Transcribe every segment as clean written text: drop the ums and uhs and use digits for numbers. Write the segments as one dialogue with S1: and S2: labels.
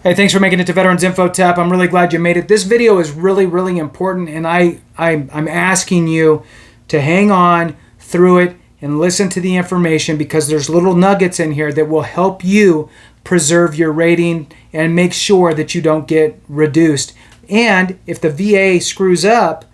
S1: Hey, thanks for making it to Veterans Info Tap. I'm really glad you made it. This video is really, really important, and I'm asking you to hang on through it and listen to the information, because there's little nuggets in here that will help you preserve your rating and make sure that you don't get reduced. And if the VA screws up,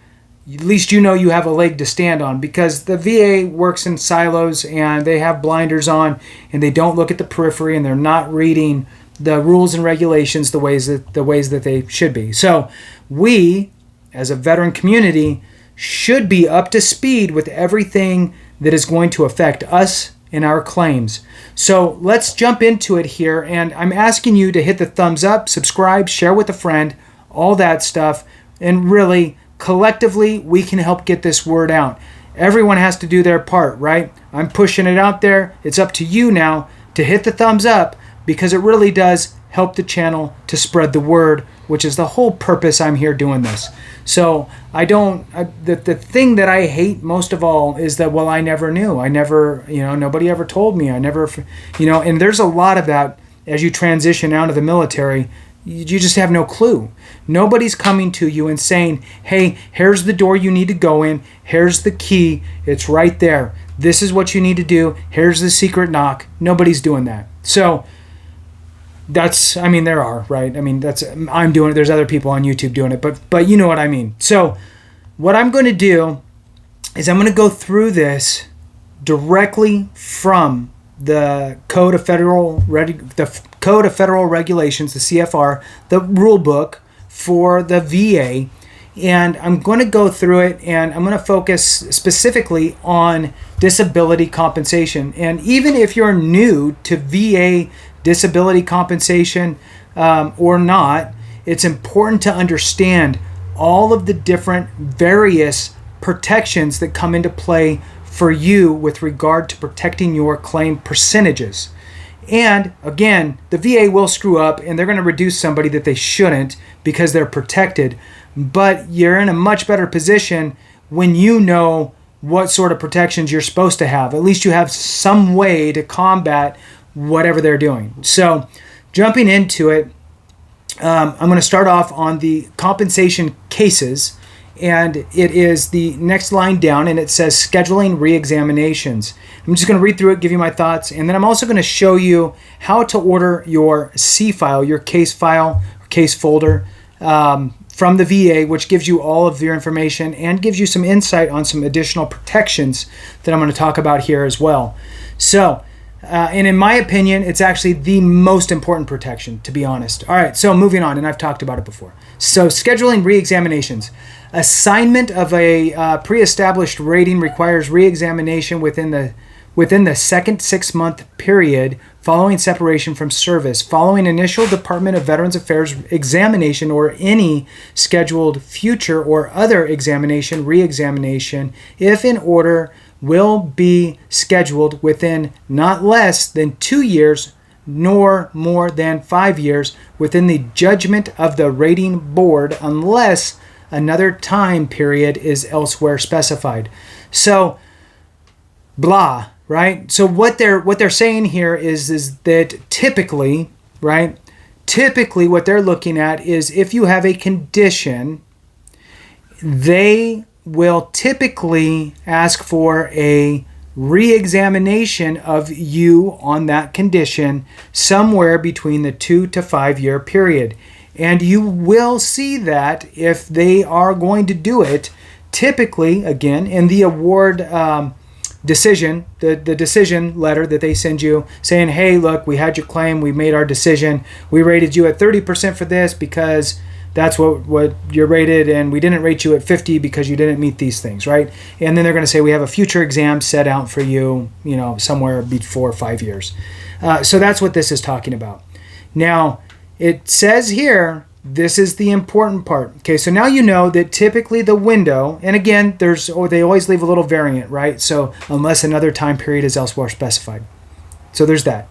S1: at least you know you have a leg to stand on, because the VA works in silos and they have blinders on and they don't look at the periphery and they're not reading the rules and regulations the ways that they should be. So we, as a veteran community, should be up to speed with everything that is going to affect us and our claims. So let's jump into it here, and I'm asking you to hit the thumbs up, subscribe, share with a friend, all that stuff, and really, collectively, we can help get this word out. Everyone has to do their part, right? I'm pushing it out there. It's up to you now to hit the thumbs up, because it really does help the channel to spread the word, which is the whole purpose I'm here doing this. So the thing that I hate most of all is that, well, I never knew. I never, nobody ever told me. I never, and there's a lot of that as you transition out of the military. You just have no clue. Nobody's coming to you and saying, hey, here's the door you need to go in. Here's the key. It's right there. This is what you need to do. Here's the secret knock. Nobody's doing that. So there are, right? I'm doing it. There's other people on YouTube doing it, but you know what I mean. So what I'm going to do is I'm going to go through this directly from the Code of Federal Regulations, the CFR, the rule book for the VA, and I'm going to go through it, and I'm going to focus specifically on disability compensation. And even if you're new to VA disability compensation or not, it's important to understand all of the different various protections that come into play for you with regard to protecting your claim percentages. And again, the VA will screw up and they're going to reduce somebody that they shouldn't because they're protected. But you're in a much better position when you know what sort of protections you're supposed to have. At least you have some way to combat whatever they're doing. So jumping into it, I'm going to start off on the compensation cases, and it is the next line down, and it says scheduling reexaminations. I'm just going to read through it, give you my thoughts, and then I'm also going to show you how to order your C file, your case file, or case folder from the VA, which gives you all of your information and gives you some insight on some additional protections that I'm going to talk about here as well. So, and in my opinion, it's actually the most important protection, to be honest. All right, so moving on, and I've talked about it before. So scheduling reexaminations. Assignment of a pre-established rating requires reexamination within the second 6-month period following separation from service, following initial Department of Veterans Affairs examination or any scheduled future or other examination, reexamination, if in order, will be scheduled within not less than 2 years nor more than 5 years within the judgment of the rating board, unless another time period is elsewhere specified. So, blah, right? So what they're saying here is that typically, right? Typically what they're looking at is if you have a condition, they will typically ask for a re-examination of you on that condition somewhere between the 2 to 5 year period. And you will see that if they are going to do it, typically, again, in the award decision, the decision letter that they send you saying, hey, look, we had your claim, we made our decision, we rated you at 30% for this because that's what you're rated, and we didn't rate you at 50 because you didn't meet these things, right? And then they're going to say, we have a future exam set out for you, somewhere before 5 years. So that's what this is talking about. Now, it says here, this is the important part. Okay, so now you know that typically the window, and again, they always leave a little variant, right? So unless another time period is elsewhere specified. So there's that.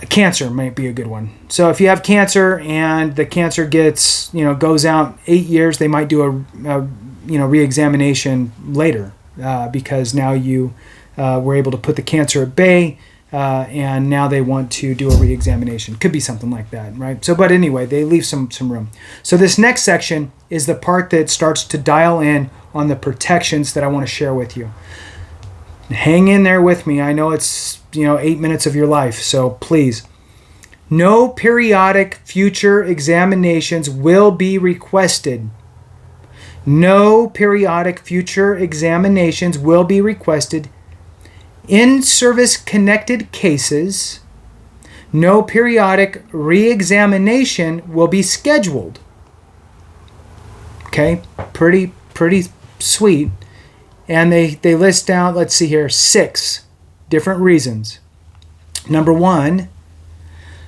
S1: Cancer might be a good one. So if you have cancer and the cancer goes out 8 years, they might do a re-examination later because now you were able to put the cancer at bay and now they want to do a re-examination. Could be something like that, right? So, but anyway, they leave some room. So this next section is the part that starts to dial in on the protections that I want to share with you. Hang in there with me. I know it's 8 minutes of your life, so please. No periodic future examinations will be requested. No periodic future examinations will be requested. In service-connected cases, no periodic re-examination will be scheduled. Okay, pretty sweet. And they list down, let's see here, 6 different reasons. Number 1,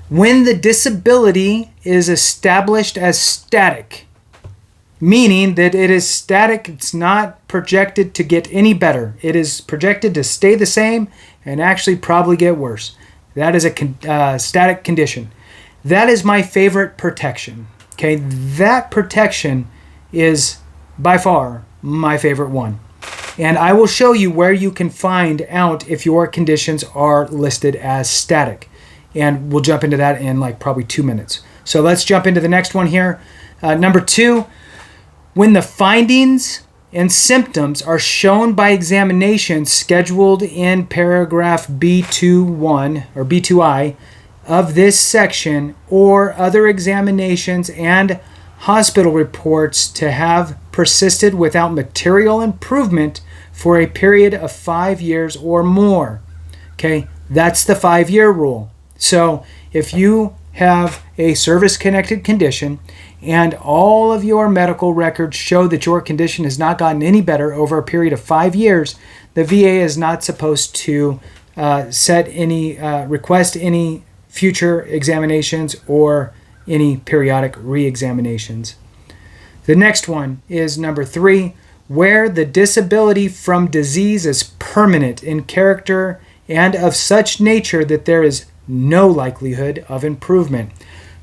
S1: when the disability is established as static, meaning that it is static, it's not projected to get any better. It is projected to stay the same and actually probably get worse. That is a static condition. That is my favorite protection. Okay, that protection is by far my favorite one. And I will show you where you can find out if your conditions are listed as static. And we'll jump into that in like probably 2 minutes. So let's jump into the next one here. Number 2, when the findings and symptoms are shown by examination scheduled in paragraph B21 or B2I of this section or other examinations and hospital reports to have persisted without material improvement for a period of 5 years or more. Okay, that's the 5-year rule. So if you have a service-connected condition and all of your medical records show that your condition has not gotten any better over a period of 5 years, the VA is not supposed to request any future examinations or any periodic re-examinations. The next one is number 3, where the disability from disease is permanent in character and of such nature that there is no likelihood of improvement.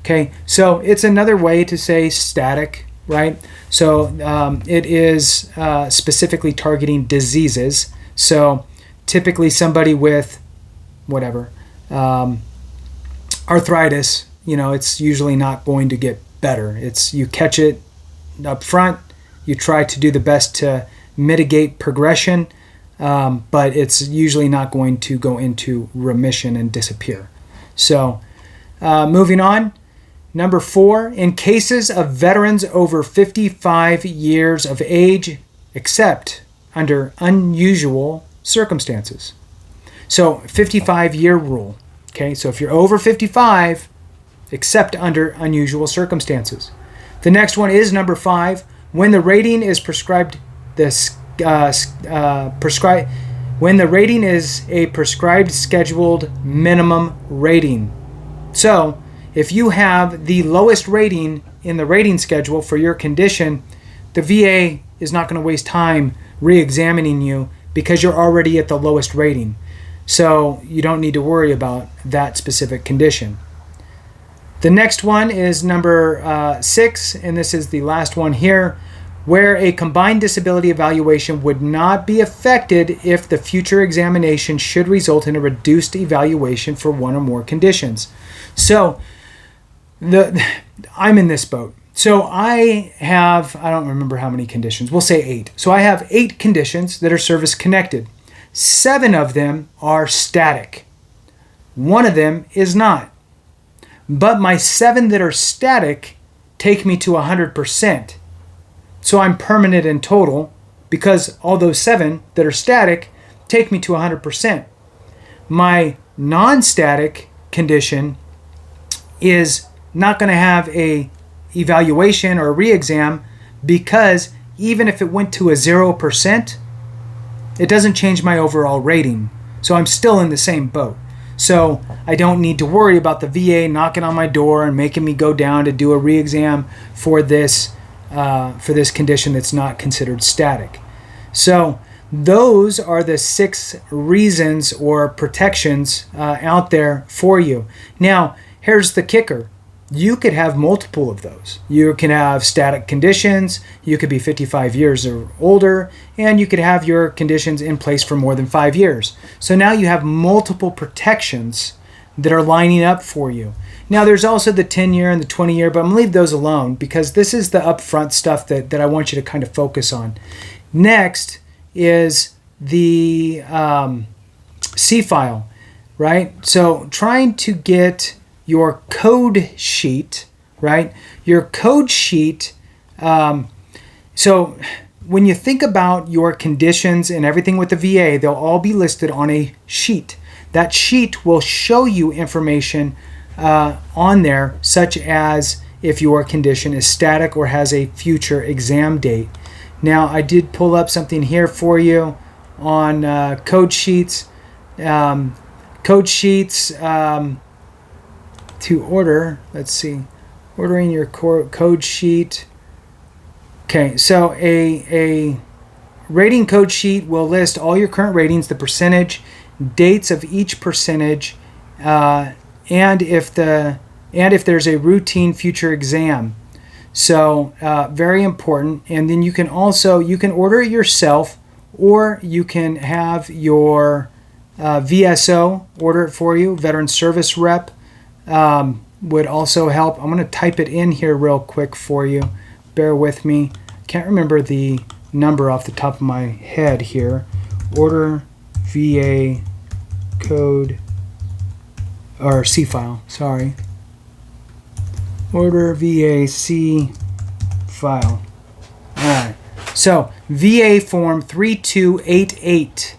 S1: Okay, so it's another way to say static, right? So it is specifically targeting diseases. So typically somebody with arthritis, it's usually not going to get better. It's you catch it up front, you try to do the best to mitigate progression, but it's usually not going to go into remission and disappear. So moving on. Number 4, in cases of veterans over 55 years of age, except under unusual circumstances. So 55-year rule. Okay, so if you're over 55, except under unusual circumstances. The next one is number 5, when the rating is prescribed when the rating is a prescribed scheduled minimum rating. So if you have the lowest rating in the rating schedule for your condition, the VA is not going to waste time re-examining you because you're already at the lowest rating. So you don't need to worry about that specific condition. The next one is number 6, and this is the last one here, where a combined disability evaluation would not be affected if the future examination should result in a reduced evaluation for one or more conditions. So I'm in this boat. So I don't remember how many conditions. We'll say 8. So I have 8 conditions that are service connected. 7 of them are static. 1 of them is not. But my 7 that are static take me to 100%. So I'm permanent in total because all those 7 that are static take me to 100%. My non-static condition is not going to have a evaluation or a re-exam because even if it went to a 0%, it doesn't change my overall rating. So I'm still in the same boat. So I don't need to worry about the VA knocking on my door and making me go down to do a re-exam for this condition that's not considered static. So those are the 6 reasons or protections out there for you. Now, here's the kicker. you could have multiple of those. You can have static conditions, you could be 55 years or older, and you could have your conditions in place for more than 5 years. So now you have multiple protections that are lining up for you. Now there's also the 10-year and the 20-year, but I'm going to leave those alone because this is the upfront stuff that I want you to kind of focus on. Next is the C-file, right? So trying to get your code sheet, right? Your code sheet. So when you think about your conditions and everything with the VA, they'll all be listed on a sheet. That sheet will show you information on there, such as if your condition is static or has a future exam date. Now, I did pull up something here for you on code sheets. Code sheets to order. Let's see. Ordering your code sheet. Okay, so a rating code sheet will list all your current ratings, the percentage, dates of each percentage, and if there's a routine future exam. So very important. And then you can order it yourself, or you can have your VSO order it for you. Veteran Service Rep would also help. I'm going to type it in here real quick for you. Bear with me. Can't remember the number off the top of my head here. Order VA code or C file. Sorry. Order VA C file. All right. So VA form 3288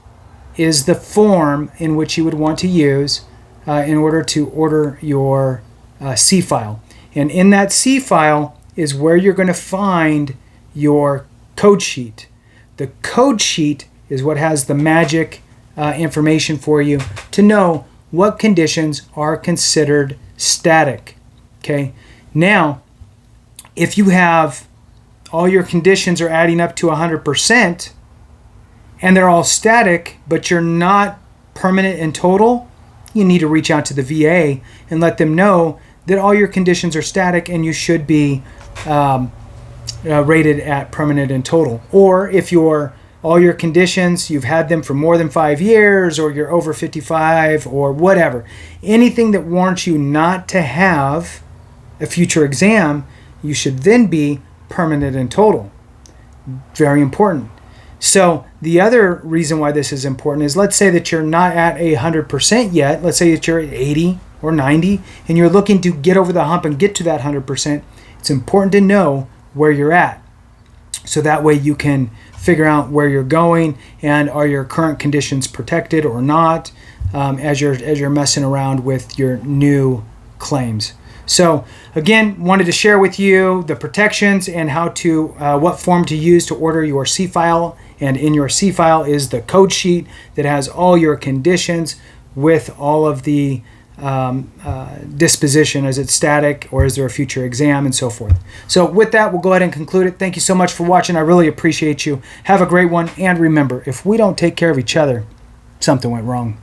S1: is the form in which you would want to use in order to order your C file. And in that C file is where you're going to find your code sheet. The code sheet is what has the magic information for you to know what conditions are considered static. Okay. Now, if you have all your conditions are adding up to 100% and they're all static, but you're not permanent in total, you need to reach out to the VA and let them know that all your conditions are static and you should be rated at permanent in total. Or if all your conditions, you've had them for more than 5 years, or you're over 55 or whatever, anything that warrants you not to have a future exam, you should then be permanent in total. Very important. So the other reason why this is important is, let's say that you're not at 100% yet. Let's say that you're at 80 or 90 and you're looking to get over the hump and get to that 100%. It's important to know where you're at, so that way you can figure out where you're going and are your current conditions protected or not, as you're messing around with your new claims. So again, wanted to share with you the protections and how to what form to use to order your C file. And in your C file is the code sheet that has all your conditions with all of the disposition. Is it static or is there a future exam, and so forth. So with that, we'll go ahead and conclude it. Thank you so much for watching. I really appreciate you. Have a great one. And remember, if we don't take care of each other, something went wrong.